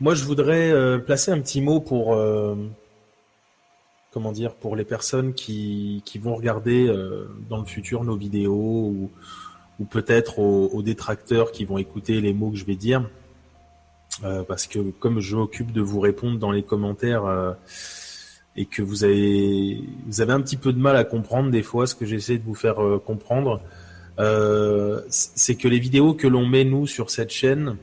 Moi, je voudrais placer un petit mot pour comment dire, pour les personnes qui vont regarder dans le futur nos vidéos ou peut-être aux détracteurs qui vont écouter les mots que je vais dire. Parce que comme je m'occupe de vous répondre dans les commentaires et que vous avez un petit peu de mal à comprendre des fois ce que j'essaie de vous faire comprendre, c'est que les vidéos que l'on met nous sur cette chaîne,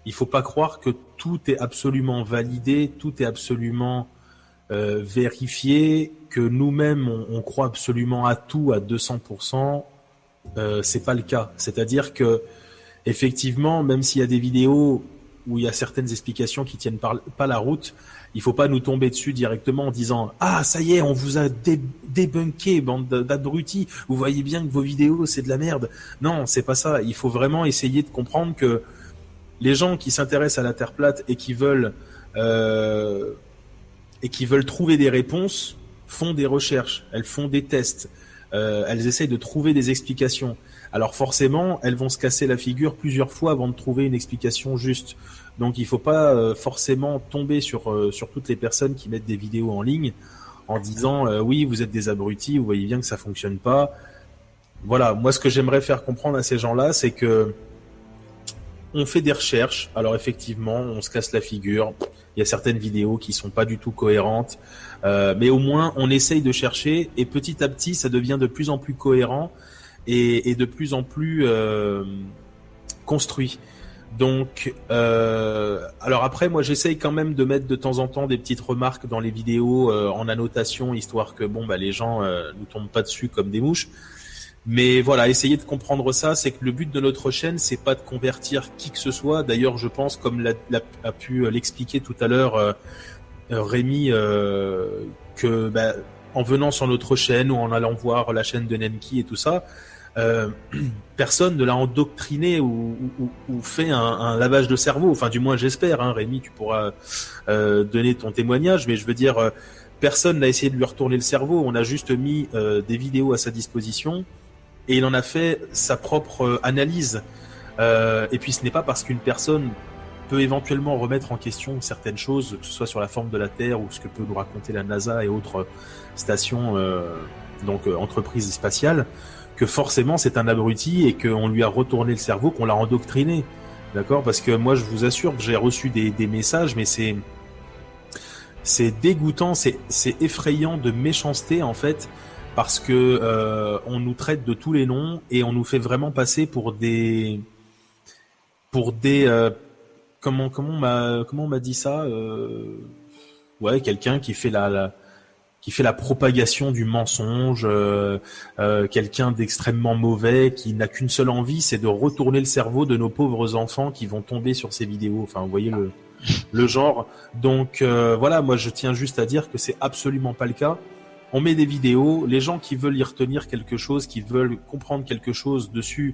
il faut pas croire que tout est absolument validé, tout est absolument vérifié, que nous-mêmes on croit absolument à tout à 200%. C'est pas le cas. C'est-à-dire que effectivement, même s'il y a des vidéos où il y a certaines explications qui tiennent pas la route, il faut pas nous tomber dessus directement en disant ah ça y est, on vous a débunké, bande d'abrutis, vous voyez bien que vos vidéos c'est de la merde. Non, c'est pas ça. Il faut vraiment essayer de comprendre que les gens qui s'intéressent à la Terre plate et qui veulent trouver des réponses font des recherches, elles font des tests, elles essayent de trouver des explications. Alors forcément, elles vont se casser la figure plusieurs fois avant de trouver une explication juste. Donc il ne faut pas forcément tomber sur toutes les personnes qui mettent des vidéos en ligne en disant oui, vous êtes des abrutis, vous voyez bien que ça fonctionne pas. Voilà, moi ce que j'aimerais faire comprendre à ces gens-là, c'est que on fait des recherches. Alors effectivement, on se casse la figure. Il y a certaines vidéos qui sont pas du tout cohérentes, mais au moins on essaye de chercher et petit à petit, ça devient de plus en plus cohérent et de plus en plus construit. Donc, alors après, moi, j'essaye quand même de mettre de temps en temps des petites remarques dans les vidéos en annotation, histoire que bon, bah, les gens nous tombent pas dessus comme des mouches. Mais voilà, essayez de comprendre ça, c'est que le but de notre chaîne, c'est pas de convertir qui que ce soit. D'ailleurs, je pense, comme a pu l'expliquer tout à l'heure Rémi, que bah, en venant sur notre chaîne ou en allant voir la chaîne de Nenki et tout ça, euh, personne ne l'a endoctriné ou fait un lavage de cerveau. Enfin, du moins, j'espère. Hein, Rémi, tu pourras donner ton témoignage, mais je veux dire, personne n'a essayé de lui retourner le cerveau. On a juste mis des vidéos à sa disposition et il en a fait sa propre analyse. Et puis, ce n'est pas parce qu'une personne peut éventuellement remettre en question certaines choses, que ce soit sur la forme de la Terre ou ce que peut nous raconter la NASA et autres stations, entreprises spatiales, que forcément c'est un abruti et qu'on lui a retourné le cerveau, qu'on l'a endoctriné. D'accord? Parce que moi, je vous assure que j'ai reçu des messages, mais c'est dégoûtant, c'est effrayant de méchanceté en fait, parce que on nous traite de tous les noms et on nous fait vraiment passer pour des comment on m'a dit ça, ouais, quelqu'un qui fait la propagation du mensonge, quelqu'un d'extrêmement mauvais qui n'a qu'une seule envie, c'est de retourner le cerveau de nos pauvres enfants qui vont tomber sur ces vidéos. Enfin, vous voyez le genre. Donc voilà, moi je tiens juste à dire que c'est absolument pas le cas. On met des vidéos, les gens qui veulent y retenir quelque chose, qui veulent comprendre quelque chose dessus,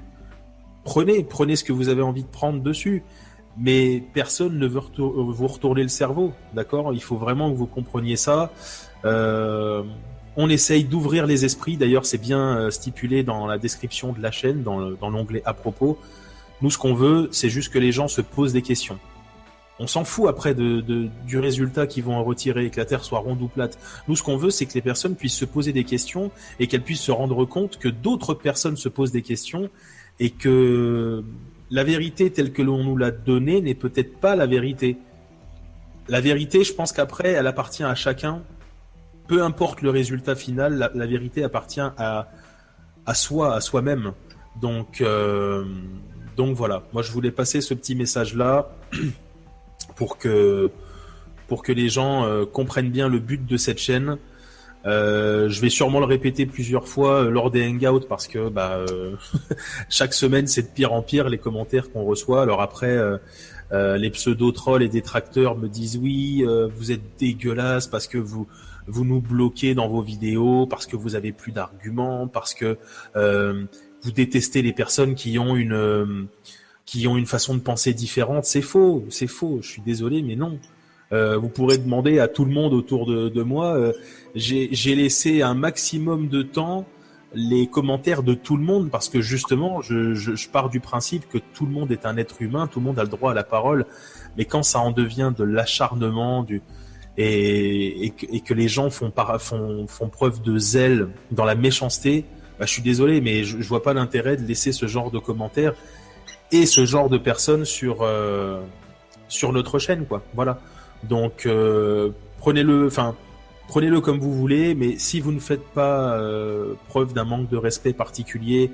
prenez ce que vous avez envie de prendre dessus. Mais personne ne veut vous retourner le cerveau, d'accord? Il faut vraiment que vous compreniez ça. On essaye d'ouvrir les esprits. D'ailleurs, c'est bien stipulé dans la description de la chaîne, dans l'onglet à propos. Nous, ce qu'on veut, c'est juste que les gens se posent des questions. On s'en fout après du résultat qu'ils vont en retirer, que la Terre soit ronde ou plate. Nous, ce qu'on veut, c'est que les personnes puissent se poser des questions et qu'elles puissent se rendre compte que d'autres personnes se posent des questions et que la vérité telle que l'on nous l'a donnée n'est peut-être pas la vérité. La vérité, je pense qu'après, elle appartient à chacun. Peu importe le résultat final, la vérité appartient à soi-même. Donc voilà. Moi, je voulais passer ce petit message-là pour que les gens comprennent bien le but de cette chaîne. Je vais sûrement le répéter plusieurs fois lors des hangouts parce que chaque semaine c'est de pire en pire les commentaires qu'on reçoit. Alors après les pseudo-trolls et détracteurs me disent oui, vous êtes dégueulasse parce que vous nous bloquez dans vos vidéos, parce que vous avez plus d'arguments, parce que vous détestez les personnes qui ont une façon de penser différente. C'est faux. Je suis désolé, mais non. Vous pourrez demander à tout le monde autour de moi. J'ai laissé un maximum de temps les commentaires de tout le monde, parce que justement, je pars du principe que tout le monde est un être humain, tout le monde a le droit à la parole, mais quand ça en devient de l'acharnement, et que les gens font preuve de zèle dans la méchanceté, bah, je suis désolé, mais je vois pas l'intérêt de laisser ce genre de commentaires et ce genre de personnes sur notre chaîne, quoi. Voilà. Donc prenez-le comme vous voulez, mais si vous ne faites pas preuve d'un manque de respect particulier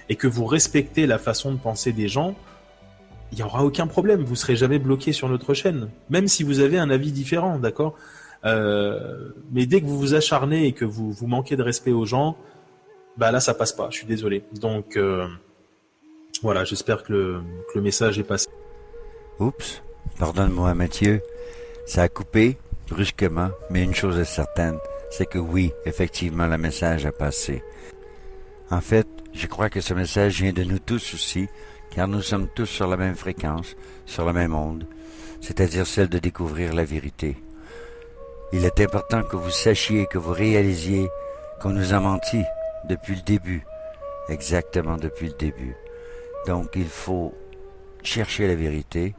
et que vous respectez la façon de penser des gens, il n'y aura aucun problème. Vous serez jamais bloqué sur notre chaîne, même si vous avez un avis différent, d'accord. Mais dès que vous vous acharnez et que vous manquez de respect aux gens, bah là ça passe pas. Je suis désolé. Donc voilà, j'espère que le message est passé. Oups, pardonne-moi Mathieu, ça a coupé brusquement, mais une chose est certaine, c'est que oui, effectivement, le message a passé. En fait, je crois que ce message vient de nous tous aussi, car nous sommes tous sur la même fréquence, sur la même onde, c'est-à-dire celle de découvrir la vérité. Il est important que vous sachiez, que vous réalisiez qu'on nous a menti depuis le début, exactement depuis le début. Donc il faut chercher la vérité,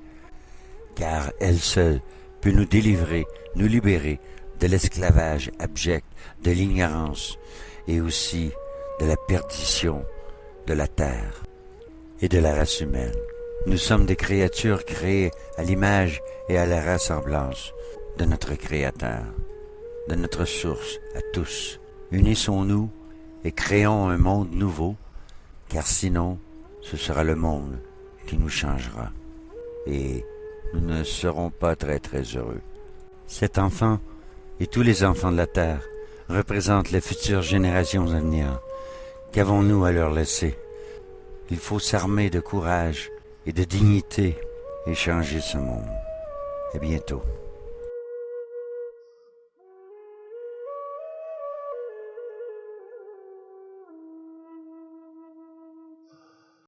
car elle seule peut nous délivrer, nous libérer de l'esclavage abject, de l'ignorance et aussi de la perdition de la terre et de la race humaine. Nous sommes des créatures créées à l'image et à la ressemblance de notre Créateur, de notre source à tous. Unissons-nous et créons un monde nouveau, car sinon, ce sera le monde qui nous changera. Et nous ne serons pas très très heureux. Cet enfant et tous les enfants de la terre représentent les futures générations à venir. Qu'avons-nous à leur laisser? Il faut s'armer de courage et de dignité et changer ce monde. À bientôt.